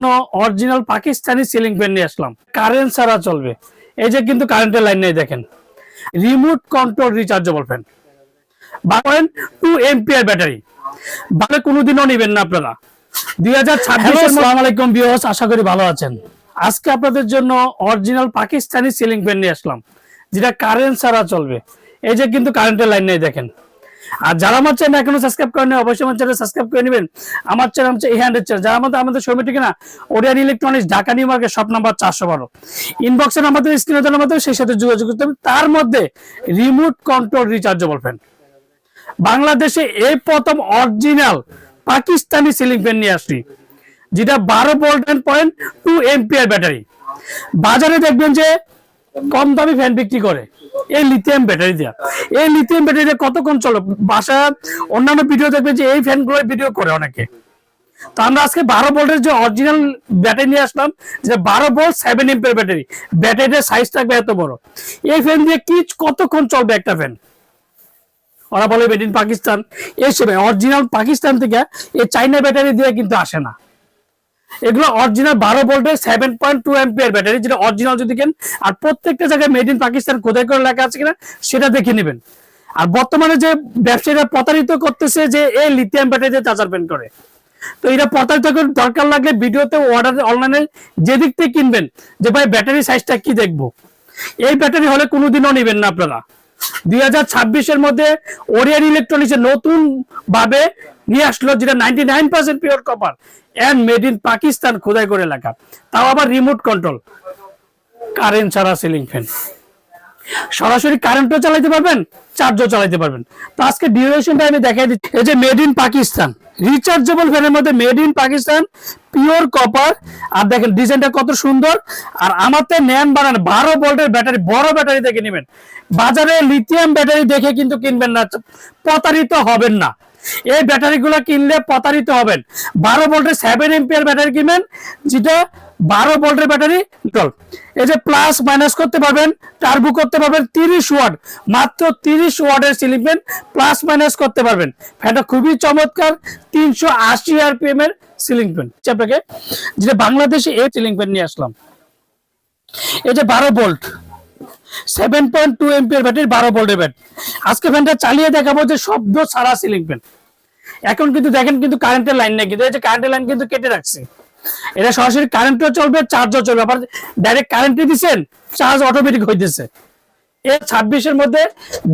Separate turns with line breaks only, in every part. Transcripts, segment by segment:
Original Pakistani ceiling fan নিয়ে আসলাম, current ছাড়া চলবে। এই যে কিন্তু কারেন্টের লাইন নেই, দেখেন remote control rechargeable fan, 12.2 ampere battery. ভালো কোনোদিনও নেবেন না আপনারা। 2026। আসসালামু আলাইকুম ভিউয়ার্স, আশা করি ভালো আছেন। আজকে আপনাদের জন্য অরিজিনাল পাকিস্তানি সিলিং ফ্যান নিয়ে আসলাম, যেটা কারেন্ট ছাড়া চলবে। এই যে কিন্তু কারেন্টের লাইন নেই, দেখেন। আর যারা আমার চ্যানেল এখনো সাবস্ক্রাইব করেন, অবশ্যই আমার চ্যানেল সাবস্ক্রাইব করে নেবেন। আমার চ্যানেল হচ্ছে এই চ্যানেল। যারা আমাদের শোরুমে ঠিক না, Orion electronics, Dhaka new market, shop number 412। ইনবক্সে আমাদের স্ক্রিনে দেওয়ার মধ্যে সেই সাথে যোগাযোগ করতে হবে। তার মধ্যে রিমোট কন্ট্রোল রিচার্জেবল ফ্যান, বাংলাদেশে এই প্রথম অরিজিনাল পাকিস্তানি সিলিং ফ্যান নিয়ে আসছি, যেটা 12.2 এম্পিয়ার ব্যাটারি। বাজারে দেখবেন যে কম দামি ফ্যান বিক্রি করে এই লিথিয়াম ব্যাটারি দিয়া। এই লিথিয়াম ব্যাটারি দিয়ে কতক্ষণ চলে, বাসা অন্যান্য ভিডিও দেখবেন যে এই ফ্যান গুলো ভিডিও করে অনেকে। তো আমরা আজকে 12 ভোল্টের যে অরিজিনাল ব্যাটারি নিয়ে আসলাম, যে 12 ভোল্ট 7 এম্পিয়ার ব্যাটারি। ব্যাটারিটার সাইজ থাকবে এত বড়। এই ফ্যান দিয়ে কি কতক্ষণ চলবে একটা ফ্যান? ওরা বলে মেড ইন পাকিস্তান। এই সময় অরিজিনাল পাকিস্তান থেকে এই চাইনা ব্যাটারি দিয়ে কিন্তু আসে না। এগুলো অরিজিনাল 12 ভোল্টের 7.2 এম্পিয়ার ব্যাটারি, যেটা অরিজিনাল যদি কেন। আর প্রত্যেকটা জায়গায় মেড ইন পাকিস্তান কোথায় করে লেখা আছে কিনা সেটা দেখে নেবেন। আর বর্তমানে যে ব্যবসায়ীরা প্রতারিত করতেছে যে এই লিথিয়াম ব্যাটারি দিয়ে চার্জার ফ্যান করে, তো এটা প্রতারিত করে দরকার লাগলে ভিডিওতে অর্ডার অনলাইনে যে দিক থেকে কিনবেন, যে ভাই ব্যাটারি সাইজটা কি দেখবো, এই ব্যাটারি হলে কোনোদিনও নেবেন না আপনারা। 2026 মধ্যে ওরিয়ান ইলেকট্রনিক্স নতুন ভাবে নিয়ে আসলো, যেটা 99% pure copper and made in Pakistan খোদাই করে লেখা, তাও আবার রিমোট কন্ট্রোল, কারেন্ট ছাড়া সিলিং ফ্যান। সরাসরি কারেন্টও চালাতে পারবেন, চার্জও চালাতে পারবেন। তো আজকে ডিউরেশনটা আমি দেখাই দিচ্ছি। এই যে মেড ইন পাকিস্তান রিচার্জেবল ফ্যানের মধ্যে made in Pakistan pure copper. আর দেখেন ডিজাইনটা কত সুন্দর। আর আমাতে নেন বানান 12 ভোল্টের ব্যাটারি, বড় ব্যাটারি দেখে নেবেন। বাজারে লিথিয়াম ব্যাটারি দেখে কিন্তু কিনবেন না, প্রতারিত হবেন না। এই ব্যাটারিগুলো কিনলে প্রতারিত হবেন। 12 ভোল্টের 7 এম্পিয়ার ব্যাটারি কিনবেন, যেটা 12 ভোল্টের ব্যাটারি। এই যে প্লাস মাইনাস করতে পারবেন, টার্বো করতে পারবেন। 30 ওয়াট, মাত্র 30 ওয়াটের সিলিং ফ্যান, প্লাস মাইনাস করতে পারবেন। ফ্যানটা খুবই চমৎকার, 380 আরপিএম এর সিলিং ফ্যান। আপনাকে যেটা বাংলাদেশে এই সিলিং ফ্যান নিয়ে আসলাম, এই যে 12 ভোল্ট 7.2 এম্পিয়ার ব্যাটারি, 12 ভোল্টের ব্যাটারি। আজকে ফ্যানটা চালিয়ে দেখাবো যে শব্দ ছাড়া সিলিং ফ্যান। এখন কিন্তু দেখেন কিন্তু কারেন্টের লাইন নেই, কিন্তু এই যে কারেন্টের লাইন কিন্তু কেটে রাখছে। এটা সরাসরি কারেন্টও চলবে, চার্জও চলবে। আবার ডাইরেক্ট কারেন্টে দিচ্ছেন, চার্জ অটোমেটিক হইতেছে। এই 26 মধ্যে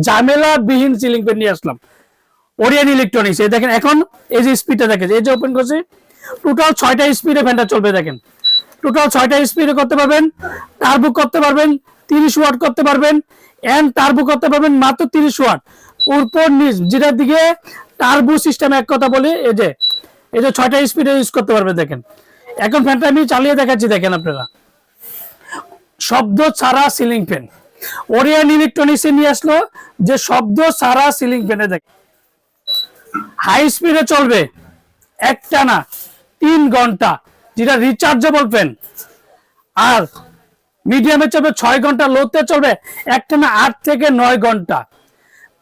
ঝামেলা বিহীন সিলিং ফ্যান নিয়ে আসলাম ওরিয়ান ইলেকট্রনিক্স। এই দেখেন এখন এই যে স্পিডটা দেখেন, এই যে ওপেন করছি, টোটাল 6টা স্পিডে ফ্যানটা চলবে। দেখেন টোটাল 6টা স্পিডে করতে পারবেন, টার্বো করতে পারবেন, 30 ওয়াট করতে পারবেন, এন্ড টার্বো করতে পারবেন মাত্র 30 ওয়াট। উপর নিচ যেটার দিকে টার্বো সিস্টেম, এক কথা বলি, এই যে 6টা স্পিডে ইউজ করতে পারবেন। দেখেন এখন ফ্যানটা আমি চালিয়ে দেখাচ্ছি, দেখেন আপনারা শব্দ ছাড়া সিলিং ফ্যান। ওরিয়ান ইলেকট্রনিক্স নিয়ে আসলো যে শব্দ ছাড়া সিলিং ফ্যানে। দেখেন হাই স্পিডে চলবে একটানা 3 ঘন্টা, যেটা রিচার্জেবল ফ্যান। আর মিডিয়ামে চলবে 6 ঘন্টা, লোতে চলবে একটানা 8 থেকে 9 ঘন্টা।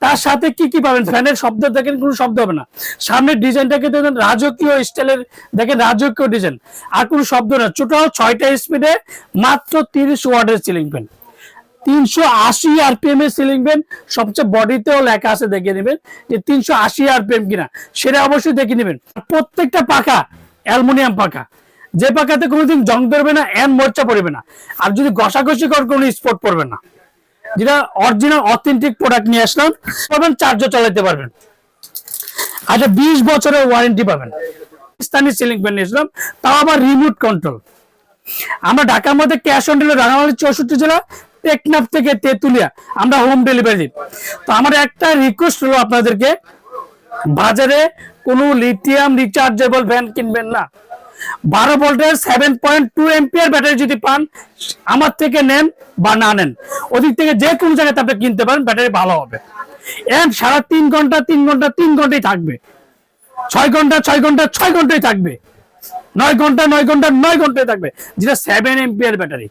তার সাথে কি কি পাবেন? ফ্যানের শব্দ দেখেন, কোনো শব্দ হবে না। সামনের ডিজাইনটাকে দেখেন রাজকীয় স্টাইলের, দেখেন রাজকীয় ডিজাইন, আর কোনো শব্দ না। টোটাল 6টা স্পিডে মাত্র 30 ওয়াটের সিলিং ফ্যান, 380 আরপিএম এর সিলিং ফ্যান। সবচেয়ে বডিতেও লেখা আছে, দেখে নেবেন যে 380 আরপিএম কিনা, সেটা অবশ্যই দেখে নেবেন। প্রত্যেকটা পাখা অ্যালুমিনিয়াম পাখা, যে পাখাতে কোনোদিন জং ধরবে না, এন্ড মরচা পড়বে না। আর যদি ঘষাঘষি করে কোনো স্পট পড়বে না, যেটা অরিজিনাল অথেন্টিক প্রোডাক্ট নিয়ে আসলাম। পাবেন, চার্জও চালাতে পারবেন। আচ্ছা 20 বছরের ওয়ারেন্টি পাবেন। পাকিস্তানি সিলিং ফ্যান নিয়ে আসলাম, তাও আবার রিমোট কন্ট্রোল। আমরা ঢাকার মধ্যে ক্যাশ অন ডেলিভারি, রাঙামাটি 64 জেলা, টেকনাফ থেকে তেতুলিয়া আমরা হোম ডেলিভারি দিই। তো আমার একটা রিকোয়েস্ট হলো আপনাদেরকে, বাজারে কোনো লিথিয়াম রিচার্জেবল ফ্যান কিনবেন না। 12 ভোল্টের 7.2 এম্পিয়ার ব্যাটারি যদি পান, আমার থেকে নেন বা না নেন, ওদিক থেকে যে কোনো জায়গাতে আপনি কিনতে পারেন, ব্যাটারি ভালো হবে। এন্ড সারা 3 ঘন্টা 3 ঘন্টা 3 ঘন্টাই থাকবে, 6 ঘন্টা 6 ঘন্টা 6 ঘন্টাই থাকবে, 9 ঘন্টা 9 ঘন্টা 9 ঘন্টায় থাকবে, যেটা 7 এম্পিয়ার ব্যাটারি।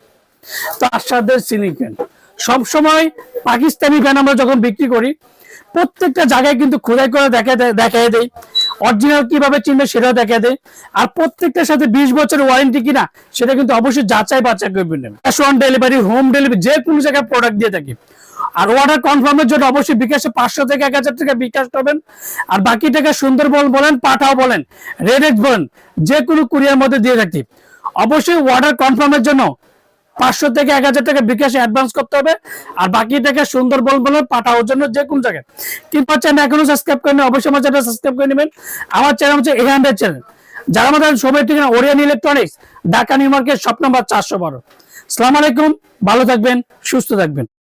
তো আশাদের সিলিং ফ্যান সবসময় পাকিস্তানি ফ্যান আমরা যখন বিক্রি করি, প্রত্যেকটা জায়গায় কিন্তু খোদাই করে দেখাই দেয়। অরিজিনাল কিভাবে চিনবে সেটাও দেখা দেয়। আর প্রত্যেকটার সাথে 20 বছরের ওয়ারেন্টি কিনা সেটা কিন্তু অবশ্যই যাচাই বাছাই করবেন। Cash on delivery, home delivery, যে কোনো জায়গায় প্রোডাক্ট দিয়ে থাকি। আর অর্ডার কনফার্মের জন্য অবশ্যই বিকাশে 500 থেকে 1000 টাকা বিকাশ করবেন। আর বাকি টাকা সুন্দরবন বলেন, পাঠাও বলেন, রেডেক্স বলেন, যে কোনো কুরিয়ার মধ্যে দিয়ে থাকি। অবশ্যই অর্ডার কনফার্মের জন্য 500 থেকে 1000 টাকা বিকাশে অ্যাডভান্স করতে হবে। আর বাকি টাকা সুন্দরবন বলে পাঠানোর জন্য যে কোনো জায়গায়। কিন্তু চ্যানেল এখনো সাবস্ক্রাইব করেন, অবশ্যই আমার চ্যানেল সাবস্ক্রাইব করে নেবেন। আমার চ্যানেল হচ্ছে এখানটার চ্যানেল। যারা আমাদের সবাই ঠিকানা Orion electronics, Dhaka new market, shop number 412। আসসালামু আলাইকুম, ভালো থাকবেন, সুস্থ থাকবেন।